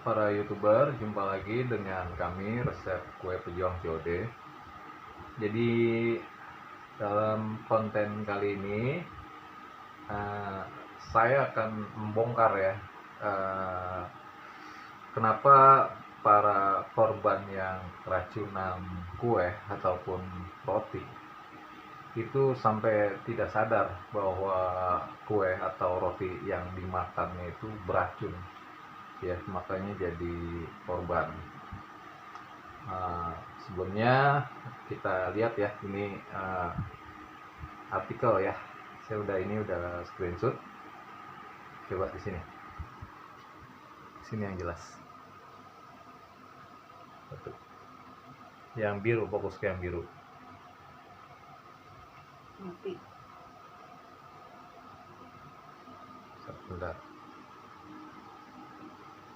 para YouTuber, jumpa lagi dengan kami Resep Kue Pejuang COD. Jadi dalam konten kali ini saya akan membongkar ya kenapa para korban yang keracunan kue ataupun roti itu sampai tidak sadar bahwa kue atau roti yang dimakannya itu beracun ya, makanya jadi korban. Sebelumnya kita lihat ya, ini artikel ya, saya udah screenshot. Coba di sini yang jelas. Betul. Yang biru, fokus ke yang biru. Mati. Sebentar.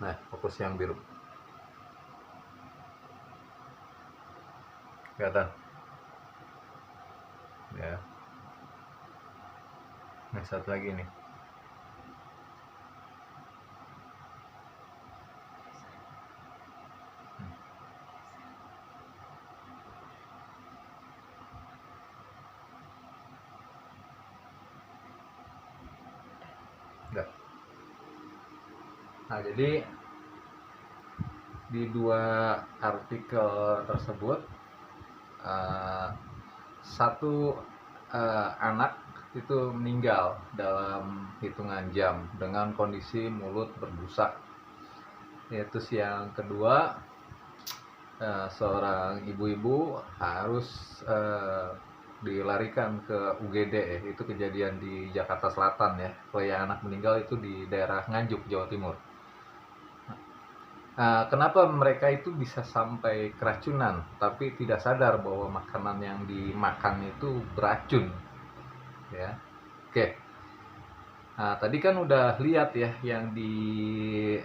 Nah, fokus yang biru. Kelihatan? Ya. Nah, satu lagi nih. Enggak. Nah, jadi di dua artikel tersebut satu anak itu meninggal dalam hitungan jam dengan kondisi mulut berbusa. Yaitu yang kedua, seorang ibu-ibu harus dilarikan ke UGD ya. Itu kejadian di Jakarta Selatan ya. Kalau yang anak meninggal itu di daerah Nganjuk, Jawa Timur. Kenapa mereka itu bisa sampai keracunan tapi tidak sadar bahwa makanan yang dimakan itu beracun ya. Oke. Nah, tadi kan udah lihat ya yang di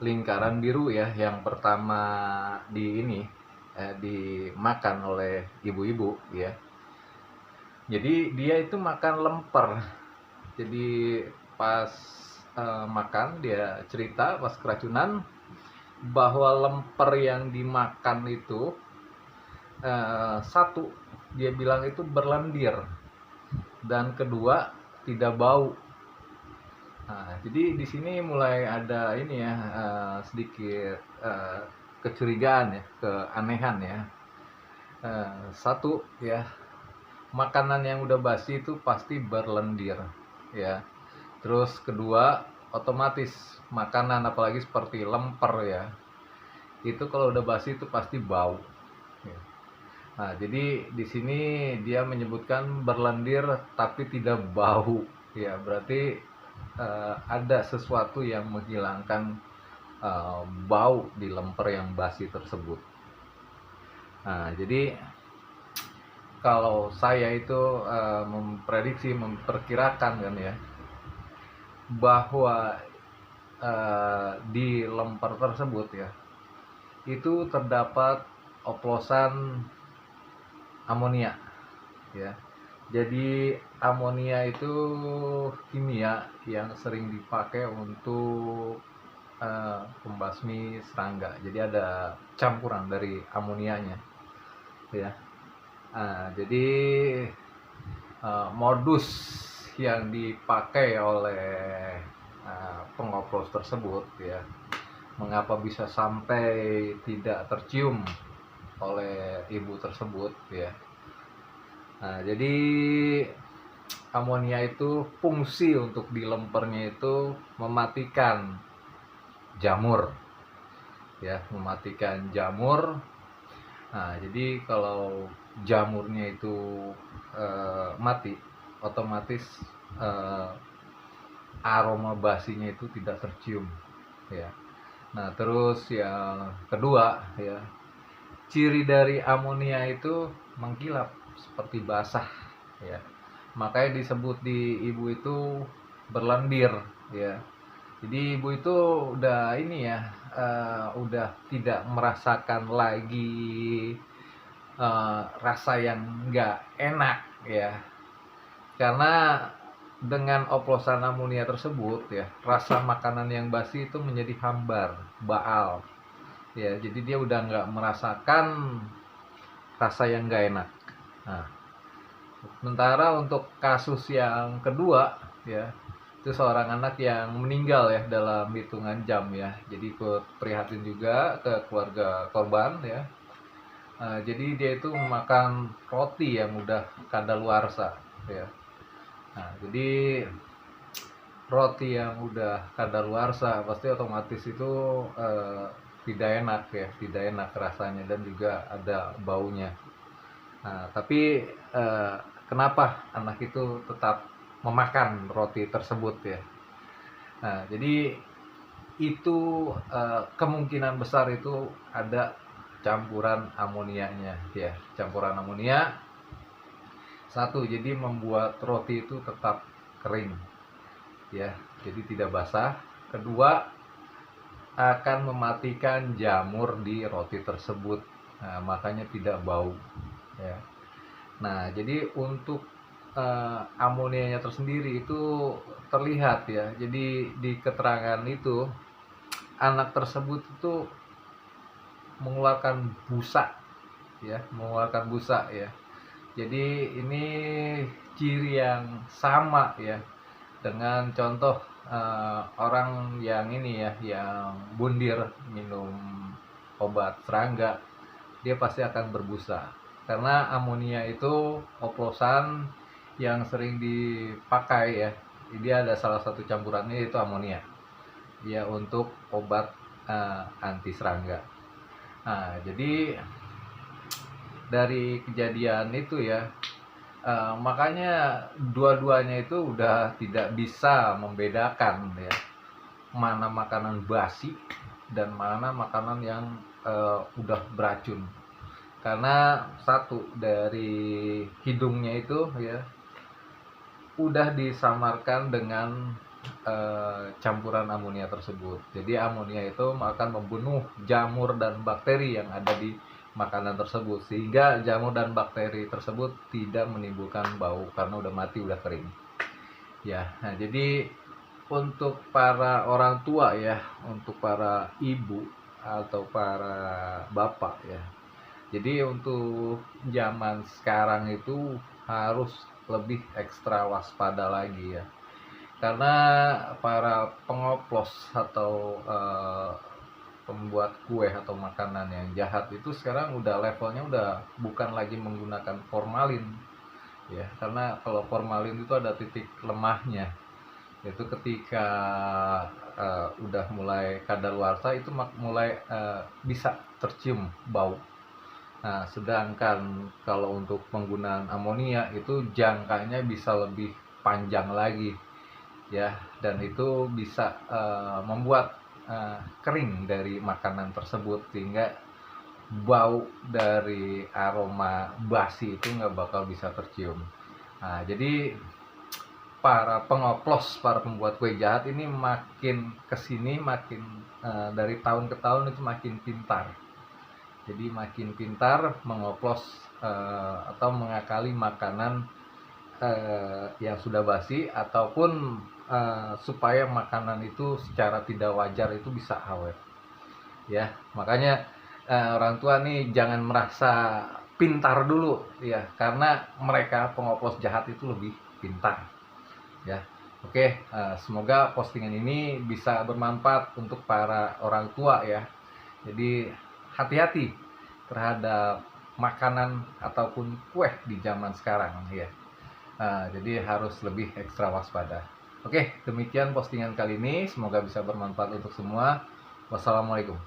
lingkaran biru ya, yang pertama dimakan oleh ibu-ibu ya. Jadi dia itu makan lemper. Jadi pas makan, dia cerita pas keracunan bahwa lemper yang dimakan itu satu, dia bilang itu berlendir, dan kedua tidak bau. Nah, jadi di sini mulai ada ini ya, sedikit kecurigaan ya, keanehan ya. Satu ya, makanan yang udah basi itu pasti berlendir ya. Terus kedua, otomatis makanan apalagi seperti lemper ya, itu kalau udah basi itu pasti bau ya. Nah, jadi di sini dia menyebutkan berlendir tapi tidak bau ya, berarti ada sesuatu yang menghilangkan bau di lemper yang basi tersebut. Nah, jadi kalau saya itu memperkirakan kan ya, bahwa di lemper tersebut ya, itu terdapat oplosan amonia ya. Jadi amonia itu kimia yang sering dipakai untuk pembasmi serangga. Jadi ada campuran dari amonianya ya. Jadi modus yang dipakai oleh pengoplos tersebut ya, mengapa bisa sampai tidak tercium oleh ibu tersebut ya. Nah, jadi amonia itu fungsi untuk di lempernya itu mematikan jamur ya, mematikan jamur. Nah, jadi kalau jamurnya itu mati, otomatis aroma basinya itu tidak tercium ya. Nah, terus yang kedua ya, ciri dari amonia itu mengkilap seperti basah ya, makanya disebut di ibu itu berlendir ya. Jadi ibu itu udah ini ya, udah tidak merasakan lagi rasa yang nggak enak ya, karena dengan oplosan amonia tersebut ya, rasa makanan yang basi itu menjadi hambar, baal. Ya, jadi dia udah nggak merasakan rasa yang nggak enak. Nah, sementara untuk kasus yang kedua ya, itu seorang anak yang meninggal ya dalam hitungan jam ya. Jadi ikut prihatin juga ke keluarga korban ya. Jadi dia itu memakan roti yang udah kadaluarsa ya. Nah, jadi roti yang udah kadaluarsa pasti otomatis itu eh, tidak enak ya, tidak enak rasanya dan juga ada baunya. Nah, tapi kenapa anak itu tetap memakan roti tersebut ya? Nah, jadi itu kemungkinan besar itu ada campuran amonianya ya, campuran amonia satu, jadi membuat roti itu tetap kering ya, jadi tidak basah. Kedua, akan mematikan jamur di roti tersebut, nah, makanya tidak bau ya. Nah, jadi untuk amonianya tersendiri itu terlihat ya, jadi di keterangan itu anak tersebut itu mengeluarkan busa ya, mengeluarkan busa ya. Jadi ini ciri yang sama ya dengan contoh orang yang ini ya, yang bundir minum obat serangga, dia pasti akan berbusa karena amonia itu oplosan yang sering dipakai ya. Dia ada salah satu campurannya yaitu amonia ya untuk obat anti serangga. Nah, jadi dari kejadian itu ya, makanya dua-duanya itu udah tidak bisa membedakan ya, mana makanan basi dan mana makanan yang udah beracun. Karena satu, dari hidungnya itu ya udah disamarkan dengan campuran amonia tersebut. Jadi amonia itu akan membunuh jamur dan bakteri yang ada di makanan tersebut, sehingga jamur dan bakteri tersebut tidak menimbulkan bau karena udah mati, udah kering ya. Nah, jadi untuk para orang tua ya, untuk para ibu atau para bapak ya, jadi untuk zaman sekarang itu harus lebih ekstra waspada lagi ya, karena para pengoplos atau pembuat kue atau makanan yang jahat itu sekarang udah levelnya udah bukan lagi menggunakan formalin ya, karena kalau formalin itu ada titik lemahnya, yaitu ketika udah mulai kadaluarsa itu mulai bisa tercium bau. Nah, sedangkan kalau untuk penggunaan amonia itu jangkanya bisa lebih panjang lagi ya, dan itu bisa membuat kering dari makanan tersebut, sehingga bau dari aroma basi itu nggak bakal bisa tercium. Nah, jadi para pengoplos, para pembuat kue jahat ini makin kesini makin dari tahun ke tahun itu makin pintar. Jadi makin pintar mengoplos atau mengakali makanan yang sudah basi, ataupun supaya makanan itu secara tidak wajar itu bisa awet ya. Makanya orang tua nih jangan merasa pintar dulu ya, karena mereka pengoplos jahat itu lebih pintar ya. Oke, semoga postingan ini bisa bermanfaat untuk para orang tua ya. Jadi hati-hati terhadap makanan ataupun kue di zaman sekarang ya. Jadi harus lebih ekstra waspada. Oke, demikian postingan kali ini. Semoga bisa bermanfaat untuk semua. Wassalamualaikum.